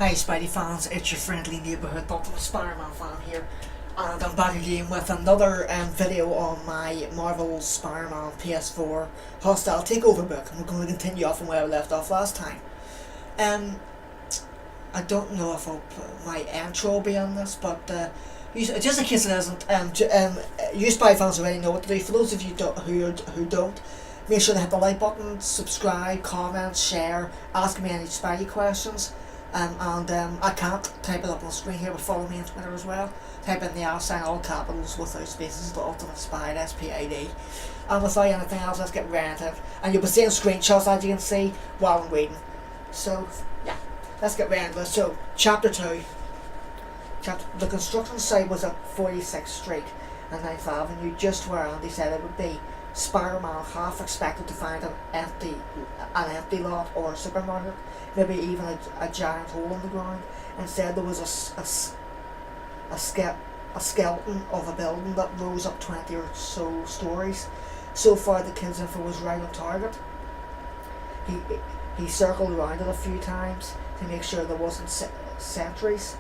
Hi Spidey fans, it's your friendly neighbourhood Ultimate Spider-Man fan here, and I'm back again with another video on my Marvel Spider-Man PS4 Hostile Takeover book. And we're going to continue off from where I left off last time. I don't know if my intro will be on this, but just in case it isn't, you Spidey fans already know what to do. For those of you who don't, make sure to hit the like button, subscribe, comment, share, ask me any Spidey questions. I can't type it up on the screen here, but follow me on Twitter as well. Type in the @ all capitals without spaces, the Ultimate Spide, SPID. And without anything else, let's get right into it. And you'll be seeing screenshots, as you can see, while I'm reading. So, yeah, let's get right into it. So, Chapter 2. The construction site was at 46th Street and 9th Avenue, just where Andy said it would be. Spider-Man half expected to find an empty lot or a supermarket, maybe even a giant hole in the ground. Instead, there was a skeleton of a building that rose up 20 or so stories. So far, the kid's info was right on target. He circled around it a few times to make sure there wasn't sentries,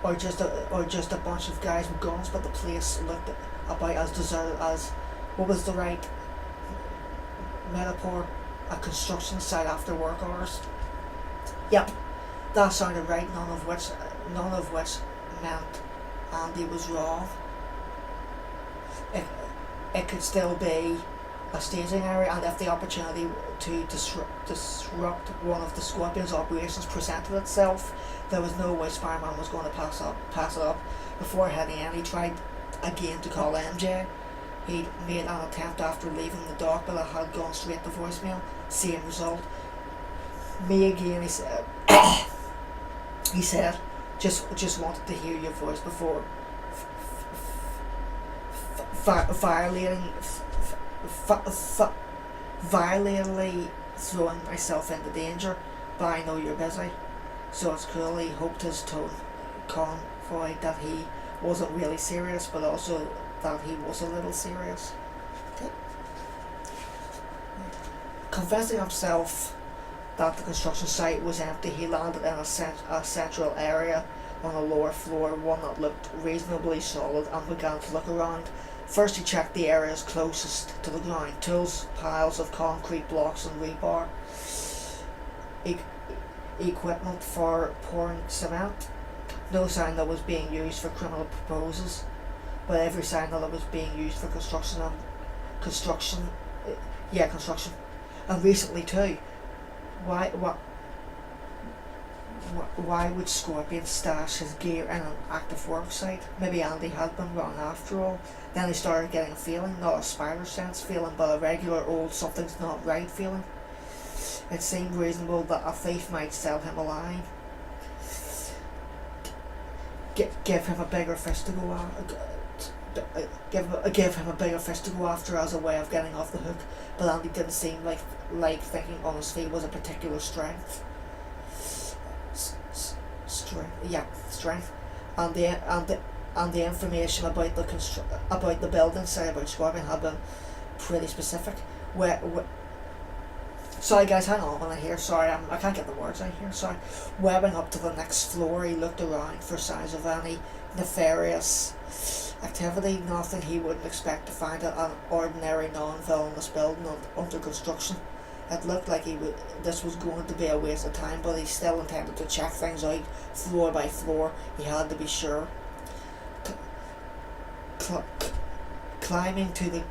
or just a bunch of guys with guns, but the place looked about as deserted as, what was the right metaphor, a construction site after work hours. Yep, that sounded right. None of which meant Andy was wrong. It could still be a staging area, and if the opportunity to disrupt one of the Scorpion's operations presented itself, there was no way Spider-Man was going to pass it up. Before heading in, he tried again to call MJ. He'd made an attempt after leaving the dock, but it had gone straight to voicemail. Same result. Me again, he said. He said, just wanted to hear your voice before violently throwing myself into danger, but I know you're busy. So it's clearly hoped his tone convoyed that he wasn't really serious, but also that he was a little serious. Okay. Confessing himself that the construction site was empty, he landed in a central area on a lower floor, one that looked reasonably solid, and began to look around. First he checked the areas closest to the ground: tools, piles of concrete blocks and rebar, equipment for pouring cement. No sign that was being used for criminal purposes, but every sign that it was being used for construction. And recently too. Why would Scorpion stash his gear in an active work site? Maybe Andy had been wrong after all. Then he started getting a feeling, not a spider sense feeling, but a regular old something's not right feeling. It seemed reasonable that a thief might sell him a line. Give him a bigger fish to go after. Give him a bigger fish to go after as a way of getting off the hook. But Andy didn't seem like thinking on his feet was a particular strength. Strength, and the information about the building site, about Scorpion, had been pretty specific. Sorry guys, hang on when I hear. Sorry, I can't get the words out here. Sorry. Webbing up to the next floor, he looked around for signs of any nefarious activity. Nothing he wouldn't expect to find at an ordinary non-villainous building under construction. It looked like this was going to be a waste of time, but he still intended to check things out floor by floor. He had to be sure. Climbing to the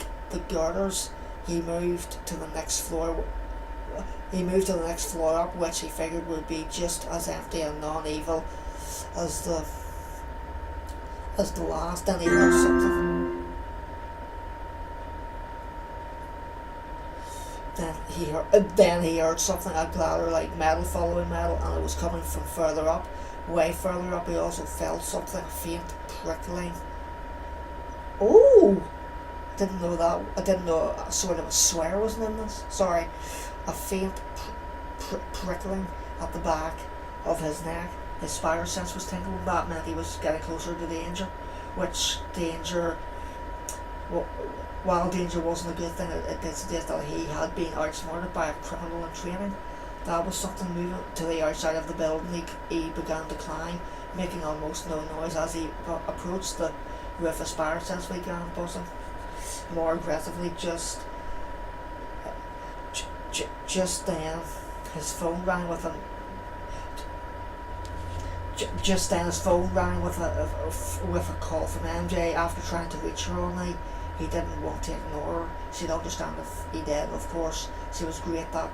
girders, he moved to the next floor. He moved to the next floor up, which he figured would be just as empty and non-evil as the last. Then he heard something. Then he heard something, a clatter like metal following metal, and it was coming from further up, way further up. He also felt something, a faint prickling. Oh! Didn't know that. I didn't know sort of a swear wasn't in this. Sorry. A faint prickling at the back of his neck. His spider sense was tingling. That meant he was getting closer to danger. While danger wasn't a good thing, it did suggest that he had been outsmarted by a criminal in training. That was something. Moving to the outside of the building, he began to climb, making almost no noise as he approached the roof. A spider sense began buzzing more aggressively. Just then, his phone rang with a just then his phone rang with a call from MJ. After trying to reach her all night, he didn't want to ignore her. She'd understand if he did, of course. She was great that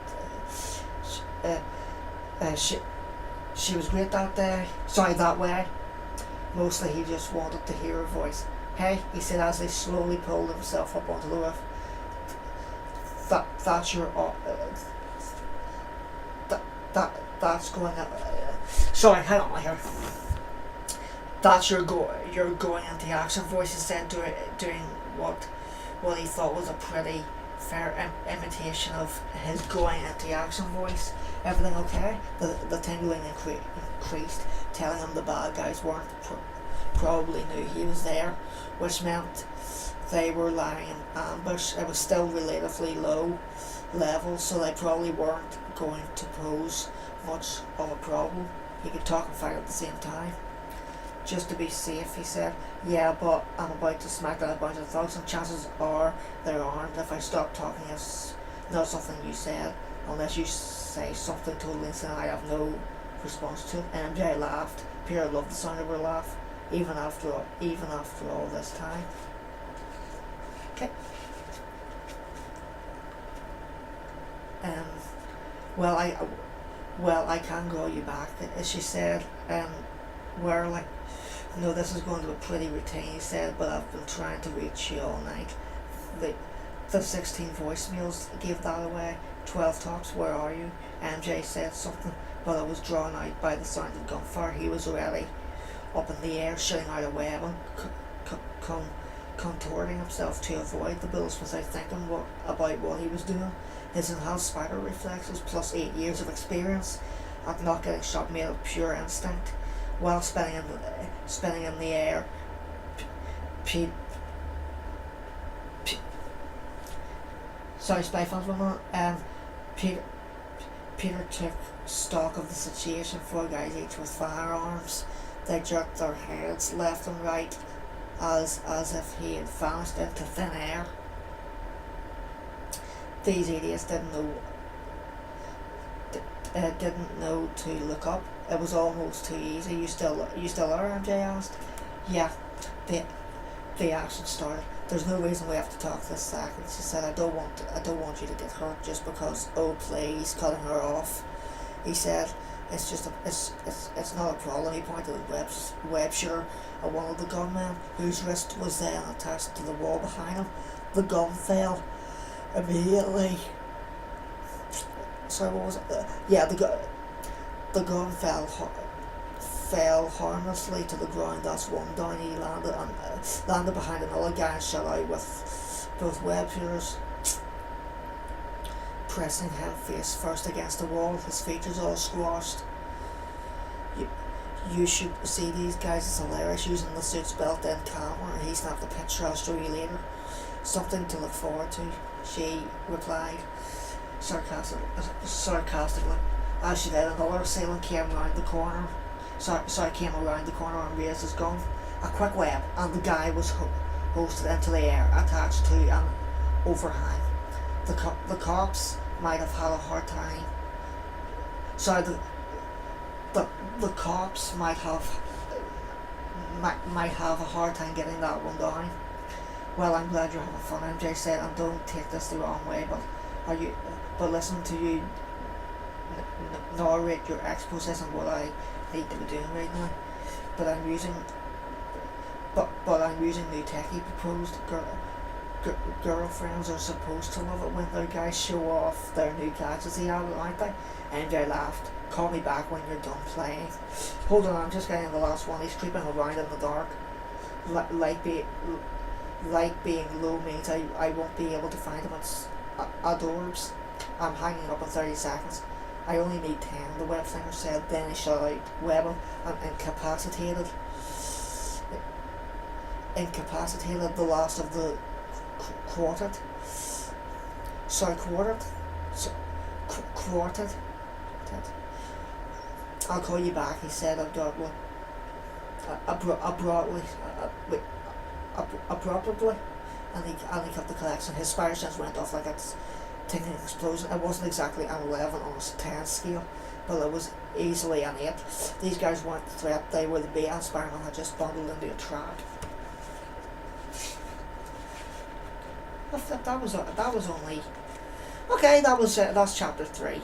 she was great that day. Sorry, that way. Mostly he just wanted to hear her voice. "Hey," he said as he slowly pulled himself up onto the roof. That's your that's going. Sorry, hang on here. That's you're going into action voice. He said, doing what he thought was a pretty fair imitation of his going into action voice. "Everything okay?" The tingling increased, telling him the bad guys weren't probably knew he was there, which meant they were lying in ambush. It was still relatively low level, so they probably weren't going to pose much of a problem. He could talk and fight at the same time. "Just to be safe," he said. "Yeah, but I'm about to smack down a bunch of thugs, and chances are they're armed. If I stop talking, it's not something you said, unless you say something totally insane. I have no response to it." And MJ laughed. Peter loved the sound of her laugh, even after all this time. Okay. Well, I can call you back," as she said. We're like, "No, this is going to be pretty routine," he said, "but I've been trying to reach you all night." The 16 voicemails gave that away. 12 tops, "Where are you?" MJ said something, but it was drawn out by the sound of gunfire. He was already up in the air, shooting out a web and contorting himself to avoid the bullets without thinking about what he was doing. His enhanced spider reflexes, plus 8 years of experience at not getting shot, made of pure instinct. While spinning in the air, sorry, Spidey-Fan for a moment. Peter took stock of the situation. 4 guys each with firearms. They jerked their heads left and right, as if he had vanished into thin air. These idiots didn't know to look up. It was almost too easy. You still are?" MJ asked. "Yeah." The action started. "There's no reason we have to talk this second," she said. I don't want you to get hurt just because." "Oh, please," cutting her off. He said, It's not a problem." He pointed at web shooter at one of the gunmen, whose wrist was then attached to the wall behind him. The gun fell immediately. Sorry, what was it? The gun fell harmlessly to the ground. That's one down. He landed behind another guy and shot out with both web shooters pressing him face first against the wall, his features all squashed. You should see these guys. It's hilarious, using the suit's built-in camera. He snapped a picture. I'll show you later. Something to look forward to, she replied sarcastically. As she did, another assailant came around the corner. Came around the corner and raised his gun. A quick web, and the guy was hoisted into the air, attached to an overhang. The cops might have had a hard time. The cops might have a hard time getting that one down. "Well, I'm glad you're having fun," MJ said, "and don't take this the wrong way, but listen to you narrate your expose and what I need to be doing right now. But I'm using new tech," he proposed. Girlfriends are supposed to love it when their guys show off their new gadgets, he added, aren't they? MJ laughed. "Call me back when you're done playing." "Hold on, I'm just getting the last one." He's creeping around in the dark. Like being low means I won't be able to find him. It's adorbs. "I'm hanging up in 30 seconds. I only need 10, the web singer said. Then he shot out, webbing and incapacitated the last of the quartet. I'll call you back, he said abruptly. Abruptly. And he cut the collection. His spider sense went off like a tingling explosion. It wasn't exactly an 11 on a 10 scale, but it was easily an 8. These guys weren't the threat, they were the bait, and Spider-Man had just bundled into a trap. That was only... Okay, that's chapter 3.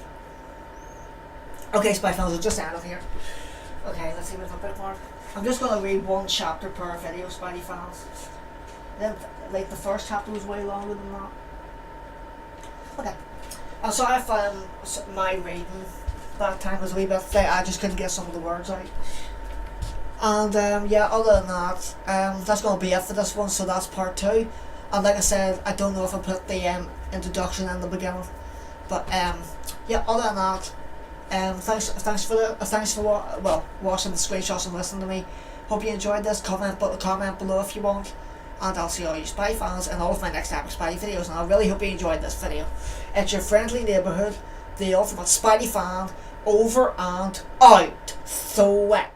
Okay, Spy fans, we'll just end it here. Okay, let's see what's a bit more. I'm just going to read one chapter per video, Spidey fans. Then, like, the first chapter was way longer than that. Okay. I'm sorry if my reading that time was a wee bit thick. I just couldn't get some of the words out. And yeah, other than that, that's going to be it for this one. So that's part 2. And like I said, I don't know if I put the introduction in the beginning, but yeah. Other than that, thanks for watching the screenshots and listening to me. Hope you enjoyed this. Comment below if you want. And I'll see all you Spy fans in all of my next epic Spidey videos, and I really hope you enjoyed this video. It's your friendly neighbourhood, the ultimate Spidey fan, over and out. Threat.